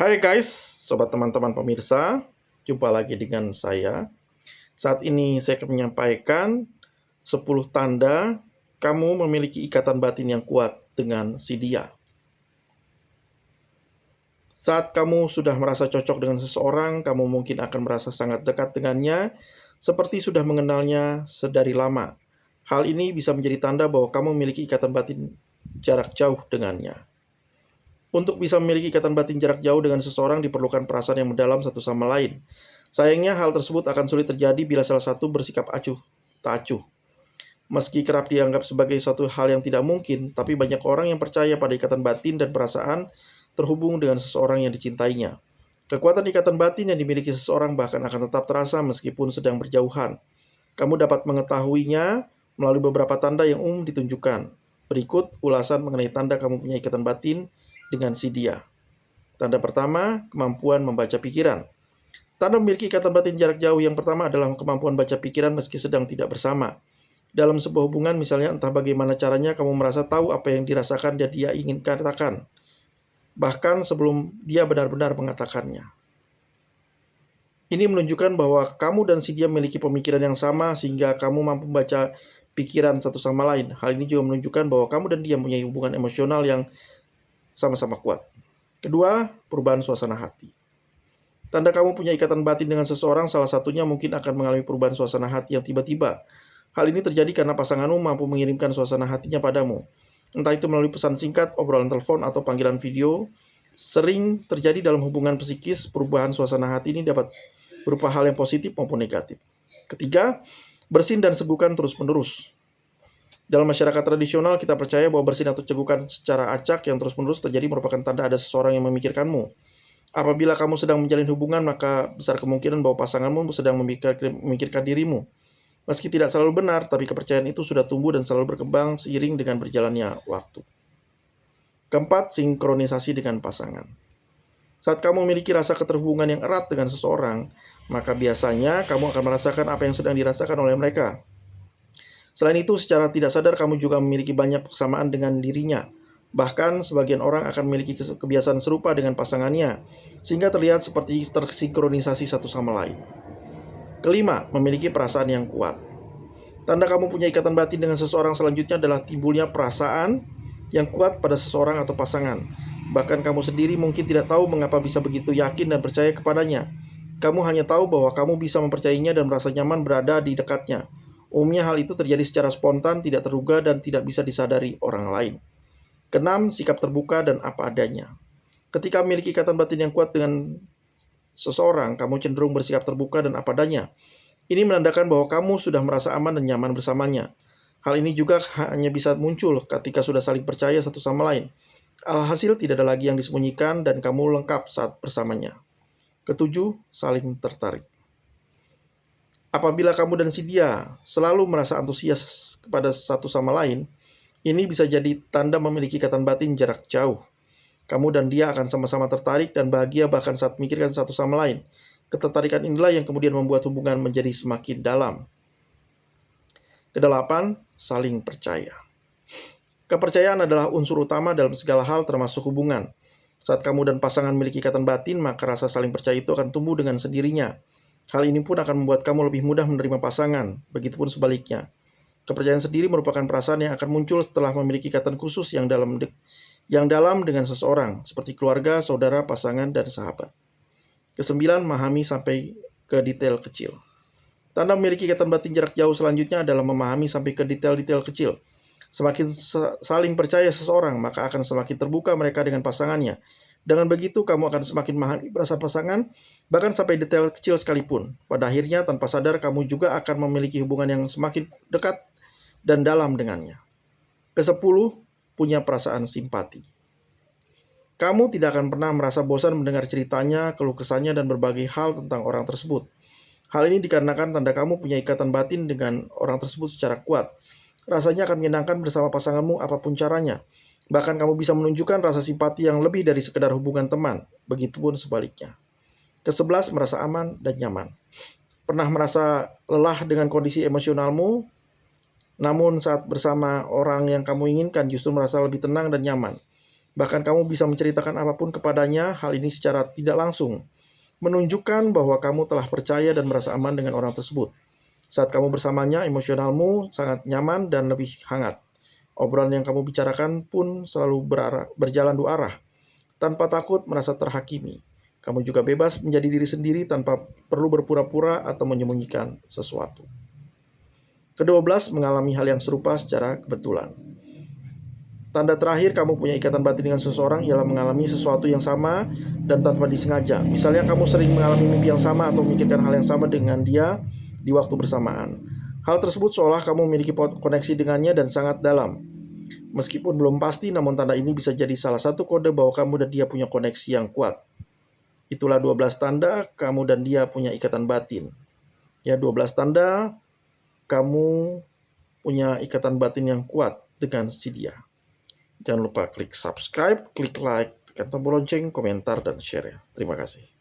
Hai guys, sobat teman-teman pemirsa, jumpa lagi dengan saya. Saat ini saya akan menyampaikan 10 tanda kamu memiliki ikatan batin yang kuat dengan si dia. Saat kamu sudah merasa cocok dengan seseorang, kamu mungkin akan merasa sangat dekat dengannya, seperti sudah mengenalnya sedari lama. Hal ini bisa menjadi tanda bahwa kamu memiliki ikatan batin jarak jauh dengannya. Untuk bisa memiliki ikatan batin jarak jauh dengan seseorang diperlukan perasaan yang mendalam satu sama lain. Sayangnya hal tersebut akan sulit terjadi bila salah satu bersikap acuh tak acuh. Meski kerap dianggap sebagai suatu hal yang tidak mungkin, tapi banyak orang yang percaya pada ikatan batin dan perasaan terhubung dengan seseorang yang dicintainya. Kekuatan ikatan batin yang dimiliki seseorang bahkan akan tetap terasa meskipun sedang berjauhan. Kamu dapat mengetahuinya melalui beberapa tanda yang umum ditunjukkan. Berikut ulasan mengenai tanda kamu punya ikatan batin dengan si dia. Tanda pertama, kemampuan membaca pikiran. Tanda memiliki ikatan batin jarak jauh yang pertama adalah kemampuan baca pikiran meski sedang tidak bersama. Dalam sebuah hubungan misalnya, entah bagaimana caranya kamu merasa tahu apa yang dirasakan dan dia ingin katakan, bahkan sebelum dia benar-benar mengatakannya. Ini menunjukkan bahwa kamu dan si dia memiliki pemikiran yang sama sehingga kamu mampu membaca pikiran satu sama lain. Hal ini juga menunjukkan bahwa kamu dan dia mempunyai hubungan emosional yang sama-sama kuat. Kedua, perubahan suasana hati. Tanda kamu punya ikatan batin dengan seseorang, salah satunya mungkin akan mengalami perubahan suasana hati yang tiba-tiba. Hal ini terjadi karena pasanganmu mampu mengirimkan suasana hatinya padamu. Entah itu melalui pesan singkat, obrolan telepon, atau panggilan video. Sering terjadi dalam hubungan psikis, perubahan suasana hati ini dapat berupa hal yang positif maupun negatif. Ketiga, bersin dan segukan terus-menerus. Dalam masyarakat tradisional, kita percaya bahwa bersin atau cegukan secara acak yang terus-menerus terjadi merupakan tanda ada seseorang yang memikirkanmu. Apabila kamu sedang menjalin hubungan, maka besar kemungkinan bahwa pasanganmu sedang memikirkan dirimu. Meski tidak selalu benar, tapi kepercayaan itu sudah tumbuh dan selalu berkembang seiring dengan berjalannya waktu. Keempat, sinkronisasi dengan pasangan. Saat kamu memiliki rasa keterhubungan yang erat dengan seseorang, maka biasanya kamu akan merasakan apa yang sedang dirasakan oleh mereka. Selain itu, secara tidak sadar kamu juga memiliki banyak kesamaan dengan dirinya. Bahkan sebagian orang akan memiliki kebiasaan serupa dengan pasangannya, sehingga terlihat seperti tersinkronisasi satu sama lain. Kelima, memiliki perasaan yang kuat. Tanda kamu punya ikatan batin dengan seseorang selanjutnya adalah timbulnya perasaan yang kuat pada seseorang atau pasangan. Bahkan kamu sendiri mungkin tidak tahu mengapa bisa begitu yakin dan percaya kepadanya. Kamu hanya tahu bahwa kamu bisa mempercayainya dan merasa nyaman berada di dekatnya. Umumnya hal itu terjadi secara spontan, tidak terduga, dan tidak bisa disadari orang lain. Keenam, sikap terbuka dan apa adanya. Ketika memiliki ikatan batin yang kuat dengan seseorang, kamu cenderung bersikap terbuka dan apa adanya. Ini menandakan bahwa kamu sudah merasa aman dan nyaman bersamanya. Hal ini juga hanya bisa muncul ketika sudah saling percaya satu sama lain. Alhasil tidak ada lagi yang disembunyikan dan kamu lengkap saat bersamanya. Ketujuh, saling tertarik. Apabila kamu dan si dia selalu merasa antusias kepada satu sama lain, ini bisa jadi tanda memiliki ikatan batin jarak jauh. Kamu dan dia akan sama-sama tertarik dan bahagia bahkan saat memikirkan satu sama lain. Ketertarikan inilah yang kemudian membuat hubungan menjadi semakin dalam. Kedelapan, saling percaya. Kepercayaan adalah unsur utama dalam segala hal termasuk hubungan. Saat kamu dan pasangan memiliki ikatan batin, maka rasa saling percaya itu akan tumbuh dengan sendirinya. Hal ini pun akan membuat kamu lebih mudah menerima pasangan, begitupun sebaliknya. Kepercayaan sendiri merupakan perasaan yang akan muncul setelah memiliki ikatan khusus yang dalam dengan seseorang, seperti keluarga, saudara, pasangan, dan sahabat. Kesembilan, memahami sampai ke detail kecil. Tanda memiliki ikatan batin jarak jauh selanjutnya adalah memahami sampai ke detail-detail kecil. Semakin saling percaya seseorang, maka akan semakin terbuka mereka dengan pasangannya. Dengan begitu, kamu akan semakin memahami perasaan pasangan, bahkan sampai detail kecil sekalipun. Pada akhirnya, tanpa sadar, kamu juga akan memiliki hubungan yang semakin dekat dan dalam dengannya. Kesepuluh, punya perasaan simpati. Kamu tidak akan pernah merasa bosan mendengar ceritanya, keluh kesahnya, dan berbagai hal tentang orang tersebut. Hal ini dikarenakan tanda kamu punya ikatan batin dengan orang tersebut secara kuat. Rasanya akan menyenangkan bersama pasanganmu apapun caranya. Bahkan kamu bisa menunjukkan rasa simpati yang lebih dari sekedar hubungan teman. Begitupun sebaliknya. Ke-11, merasa aman dan nyaman. Pernah merasa lelah dengan kondisi emosionalmu? Namun saat bersama orang yang kamu inginkan justru merasa lebih tenang dan nyaman. Bahkan kamu bisa menceritakan apapun kepadanya, hal ini secara tidak langsung menunjukkan bahwa kamu telah percaya dan merasa aman dengan orang tersebut. Saat kamu bersamanya, emosionalmu sangat nyaman dan lebih hangat. Obrolan yang kamu bicarakan pun selalu berjalan dua arah, tanpa takut merasa terhakimi. Kamu juga bebas menjadi diri sendiri tanpa perlu berpura-pura atau menyembunyikan sesuatu. Ke-12, mengalami hal yang serupa secara kebetulan. Tanda terakhir kamu punya ikatan batin dengan seseorang ialah mengalami sesuatu yang sama dan tanpa disengaja. Misalnya kamu sering mengalami mimpi yang sama atau memikirkan hal yang sama dengan dia di waktu bersamaan. Hal tersebut seolah kamu memiliki koneksi dengannya dan sangat dalam. Meskipun belum pasti, namun tanda ini bisa jadi salah satu kode bahwa kamu dan dia punya koneksi yang kuat. Itulah 12 tanda kamu dan dia punya ikatan batin. Ya, 12 tanda kamu punya ikatan batin yang kuat dengan si dia. Jangan lupa klik subscribe, klik like, tekan tombol lonceng, komentar, dan share ya. Terima kasih.